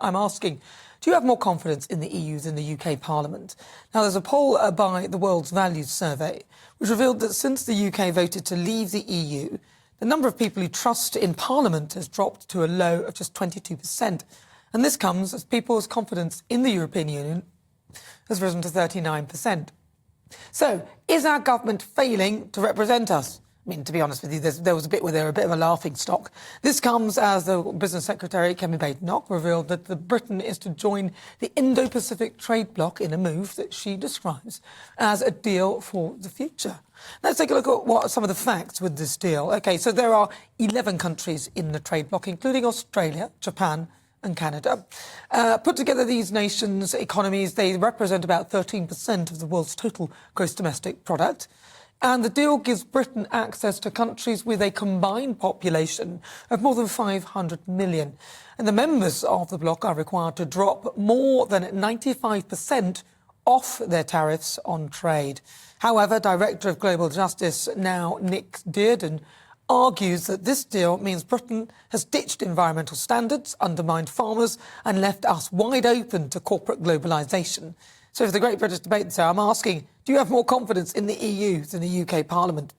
I'm asking, do you have more confidence in the EU than the UK Parliament? Now, there's a poll by the World's Values Survey which revealed that since the UK voted to leave the EU, the number of people who trust in Parliament has dropped to a low of just 22%. And this comes as people's confidence in the European Union has risen to 39%. So, is our government failing to represent us? I mean, to be honest with you, there was a bit where they were a bit of a laughing stock. This comes as the Business Secretary, Kemi Badenoch, revealed that Britain is to join the Indo-Pacific trade bloc in a move that she describes as a deal for the future. Let's take a look at what are some of the facts with this deal. OK, so there are 11 countries in the trade bloc, including Australia, Japan and Canada. Put together, these nations' economies, they represent about 13% of the world's total gross domestic product. And the deal gives Britain access to countries with a combined population of more than 500 million. And the members of the bloc are required to drop more than 95% off their tariffs on trade. However, Director of Global Justice now, Nick Dearden, argues that this deal means Britain has ditched environmental standards, undermined farmers and left us wide open to corporate globalisation. So for the Great British Debate, sir, I'm asking, do you have more confidence in the EU than the UK Parliament?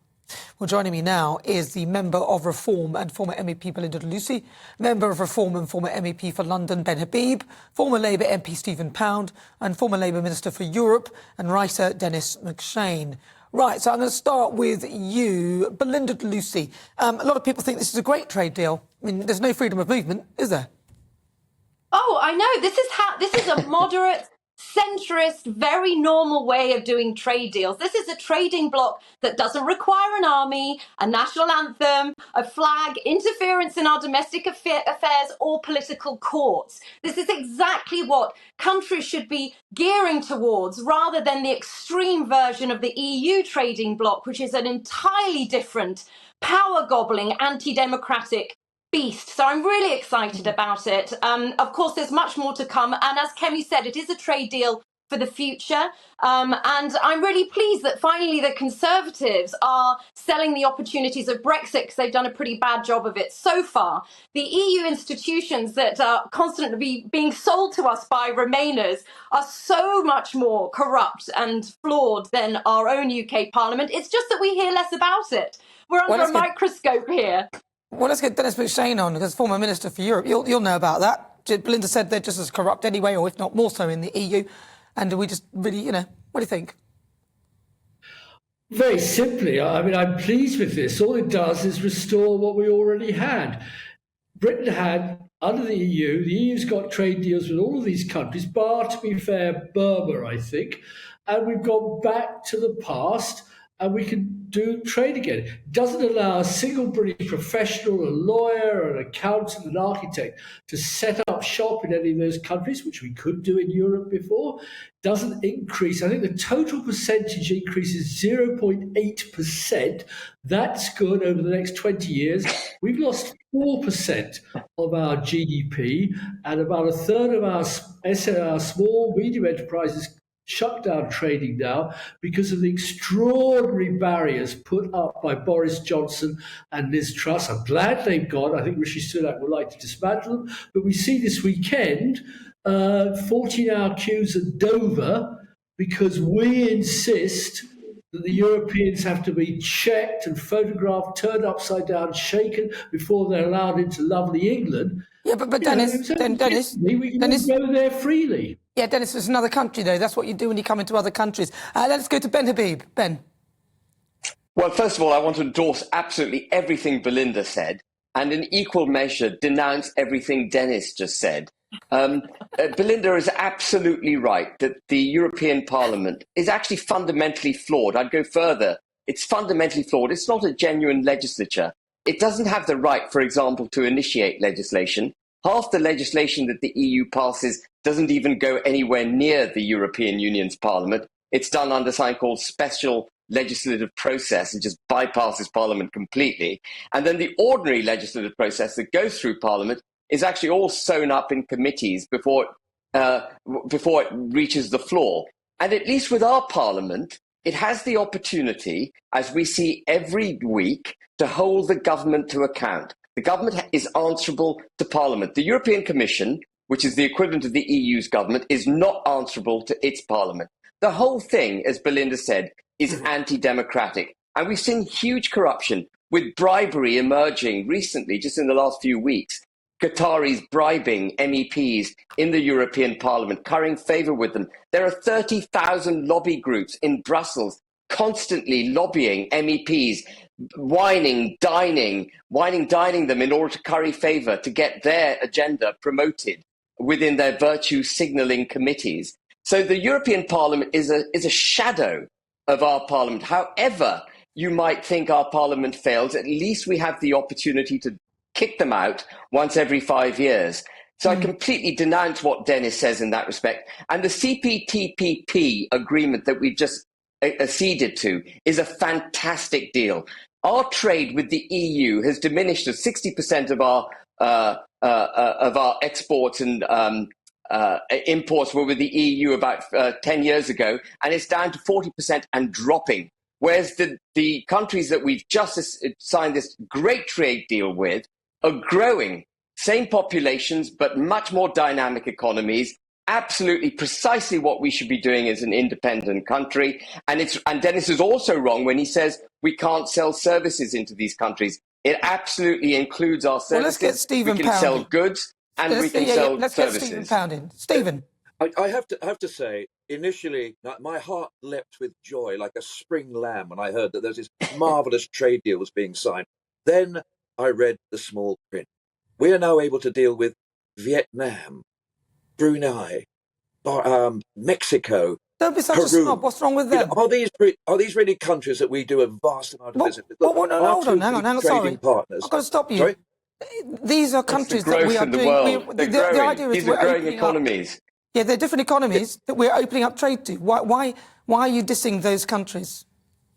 Well, joining me now is the Member of Reform and former MEP Belinda Lucy, Member of Reform and former MEP for London Ben Habib, former Labour MP Stephen Pound and former Labour Minister for Europe and writer Dennis McShane. Right, so I'm going to start with you, Belinda Lucy. A lot of people think this is a great trade deal. I mean, there's no freedom of movement, is there? Oh, I know. This is a moderate, centrist, very normal way of doing trade deals. This is a trading bloc that doesn't require an army, a national anthem, a flag, interference in our domestic affairs or political courts. This is exactly what countries should be gearing towards, rather than the extreme version of the EU trading bloc, which is an entirely different, power-gobbling, anti-democratic beast. So I'm really excited about it. Of course, there's much more to come. And as Kemi said, it is a trade deal for the future. And I'm really pleased that finally the Conservatives are selling the opportunities of Brexit, because they've done a pretty bad job of it so far. The EU institutions that are constantly being sold to us by Remainers are so much more corrupt and flawed than our own UK Parliament. It's just that we hear less about it. We're under a microscope here. Well, let's get Dennis McShane on, because former Minister for Europe, you'll know about that. Belinda said they're just as corrupt anyway, or if not more so in the EU. And we just really, what do you think? Very simply, I mean, I'm pleased with this. All it does is restore what we already had. Britain had, under the EU's got trade deals with all of these countries, bar, to be fair, Burma, I think. And we've gone back to the past, and we can do trade again. It doesn't allow a single British professional, a lawyer, an accountant, an architect to set up shop in any of those countries, which we could do in Europe before. Doesn't increase. I think the total percentage increase is 0.8%. That's good over the next 20 years. We've lost 4% of our GDP, and about a third of our small, medium enterprises shut down trading now because of the extraordinary barriers put up by Boris Johnson and Liz Truss. I'm glad they've gone. I think Rishi Sunak would like to dismantle them. But we see this weekend 14-hour queues at Dover because we insist that the Europeans have to be checked and photographed, turned upside down, shaken before they're allowed into lovely England. Yeah, but Dennis, we can go there freely. Yeah, Dennis, it's another country, though. That's what you do when you come into other countries. Let's go to Ben Habib. Ben. Well, first of all, I want to endorse absolutely everything Belinda said and in equal measure denounce everything Dennis just said. Belinda is absolutely right that the European Parliament is actually fundamentally flawed. I'd go further. It's fundamentally flawed. It's not a genuine legislature. It doesn't have the right, for example, to initiate legislation. Half the legislation that the EU passes doesn't even go anywhere near the European Union's Parliament. It's done under something called special legislative process. It just bypasses Parliament completely. And then the ordinary legislative process that goes through Parliament is actually all sewn up in committees before it reaches the floor. And at least with our Parliament, it has the opportunity, as we see every week, to hold the government to account. The government is answerable to Parliament. The European Commission which is the equivalent of the EU's government, is not answerable to its parliament. The whole thing, as Belinda said, is anti-democratic. And we've seen huge corruption with bribery emerging recently, just in the last few weeks. Qataris bribing MEPs in the European Parliament, currying favour with them. There are 30,000 lobby groups in Brussels constantly lobbying MEPs, dining them in order to curry favour to get their agenda promoted within their virtue signalling committees. So the European Parliament is a shadow of our Parliament. However you might think our Parliament fails, at least we have the opportunity to kick them out once every 5 years. So I completely denounce what Dennis says in that respect. And the CPTPP agreement that we've just acceded to is a fantastic deal. Our trade with the EU has diminished to 60% of our exports and imports were with the EU about 10 years ago, and it's down to 40% and dropping. Whereas the countries that we've just signed this great trade deal with are growing, same populations, but much more dynamic economies, absolutely precisely what we should be doing as an independent country. And Dennis is also wrong when he says we can't sell services into these countries. It absolutely includes our services. Well, let's get Stephen We can Pound sell in. goods and we can sell let's services. Get Stephen Pound in. Stephen. I have to say, initially, my heart leapt with joy like a spring lamb when I heard that there's this marvellous trade deal was being signed. Then I read the small print. We are now able to deal with Vietnam, Brunei, Mexico, Don't be such Peru. a snob. What's wrong with them? Are these really countries that we do a vast amount of business with? Hold on, hang on, sorry. Partners. I've got to stop you. Sorry? These are countries that we are in the doing. world. The idea is These we're are growing opening economies. Up, yeah, they're different economies that we're opening up trade to. Why are you dissing those countries?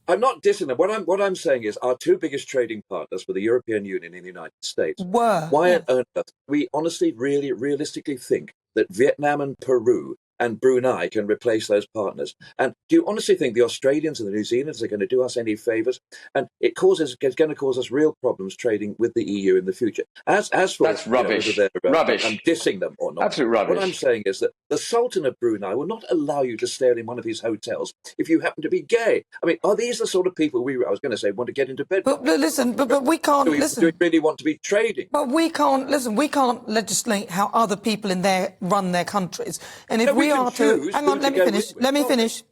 I'm not dissing them. What I'm saying is our two biggest trading partners were the European Union and the United States. Why on earth do we honestly, really, realistically think that Vietnam and Peru and Brunei can replace those partners? And do you honestly think the Australians and the New Zealanders are going to do us any favours? And it's going to cause us real problems trading with the EU in the future. As for that's rubbish. Rubbish. I'm dissing them or not. Absolute rubbish. What I'm saying is that the Sultan of Brunei will not allow you to stay in one of his hotels if you happen to be gay. I mean, are these the sort of people I was going to say want to get into bed? But listen, but we can't listen. Do we really want to be trading? But we can't listen. We can't legislate how other people in there run their countries. And if we are to hang on, let me finish.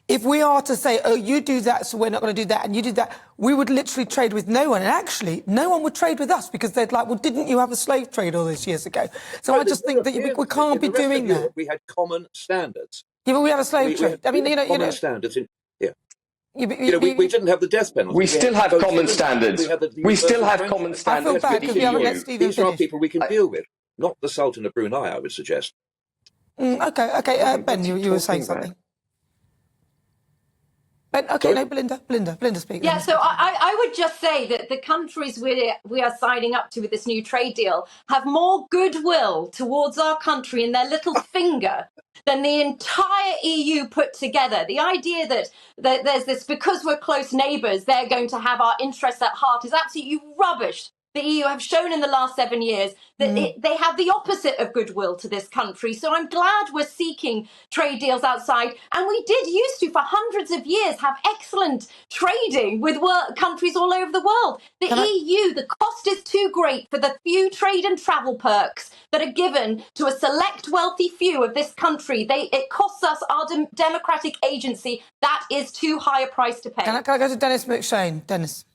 If we are to say, oh, you do that, so we're not going to do that, and you do that, we would literally trade with no one. And actually, no one would trade with us because they'd like, well, didn't you have a slave trade all those years ago? So I just think that we can't be doing that. We had common standards. Yeah, but we had a slave trade. I mean, common standards. We didn't have the death penalty. We still have common standards. We still have common standards. I feel bad because we haven't let Stephen These are people we can deal with, not the Sultan of Brunei, I would suggest. Okay. Ben, you were saying something. Belinda, speak. Yeah, so I would just say that the countries we are signing up to with this new trade deal have more goodwill towards our country in their little finger than the entire EU put together. The idea that there's this, because we're close neighbours, they're going to have our interests at heart is absolutely rubbish. The EU have shown in the last 7 years that they have the opposite of goodwill to this country. So I'm glad we're seeking trade deals outside. And we did used to, for hundreds of years, have excellent trading with countries all over the world. The EU, the cost is too great for the few trade and travel perks that are given to a select wealthy few of this country. It costs us our democratic agency. That is too high a price to pay. Can I go to Dennis McShane? Dennis.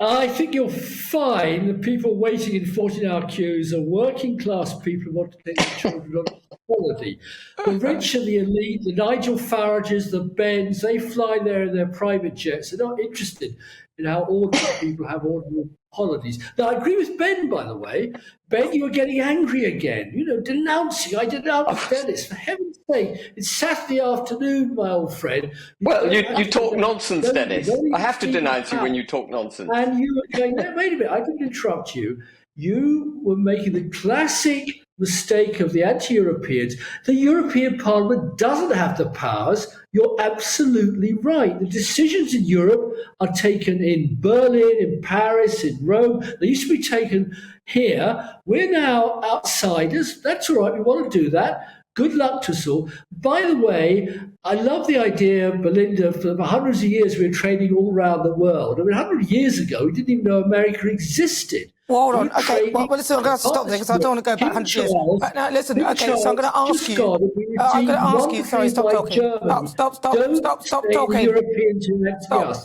I think you'll find the people waiting in 14-hour queues are working class people who want to take their children on holiday. The rich and the elite, the Nigel Farages, the Bens, they fly there in their private jets. They're not interested in how ordinary people have ordinary holidays. Now, I agree with Ben, by the way. Ben, you were getting angry again, denouncing. I denounced Dennis, for heaven's sake. It's Saturday afternoon, my old friend. Well, you talk nonsense, Dennis. I have to denounce you when you talk nonsense. And you were going, no, wait a minute, I didn't interrupt you. you were making the classic mistake of the anti-Europeans. The European Parliament doesn't have the powers. You're absolutely right. The decisions in Europe are taken in Berlin, in Paris, in Rome. They used to be taken here. We're now outsiders. That's all right. We want to do that. Good luck to us all. By the way, I love the idea, Belinda, for hundreds of years we were trading all around the world. I mean, 100 years ago, we didn't even know America existed. Well, hold on. Okay, well, listen, I'm going to stop there because I don't want to go back 100 years. No, listen, okay, so I'm going to ask you. I'm going to ask you. Sorry, stop talking. Stop talking. Europeans who stop.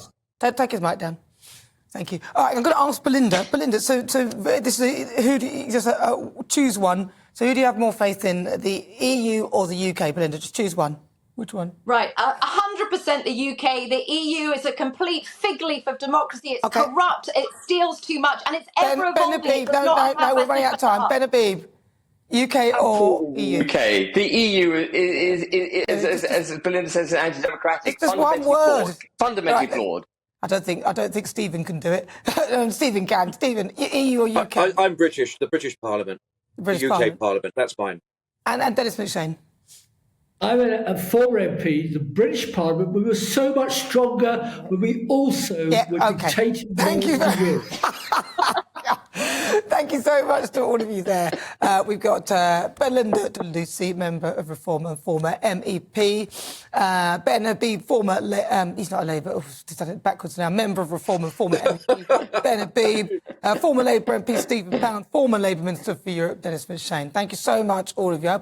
Take his mic down. Thank you. All right, I'm going to ask Belinda. Belinda, so this is who do you just choose one? So who do you have more faith in, the EU or the UK, Belinda? Just choose one. Which one? Right, 100% the UK. The EU is a complete fig leaf of democracy. It's corrupt, it steals too much, and it's ever-evolving. No, we're running out of time. Ben Habib, UK or EU? UK. The EU is as Belinda says, anti-democratic. It's just one word. Fundamentally flawed. I don't think Stephen can do it. Stephen can. Stephen, EU or UK? I'm British. The British Parliament. The UK Parliament. That's fine. And Dennis McShane. I'm a former MP, the British Parliament. We were so much stronger when we also were dictating. Thank you. Thank you so much to all of you there. We've got Belinda Lucy, member of Reform and former MEP. Ben Habib, former, he's not a Labour, just done it backwards now, member of Reform and former MEP. Ben Habib, former Labour MP Stephen Pound, former Labour Minister for Europe, Dennis McShane. Thank you so much, all of you.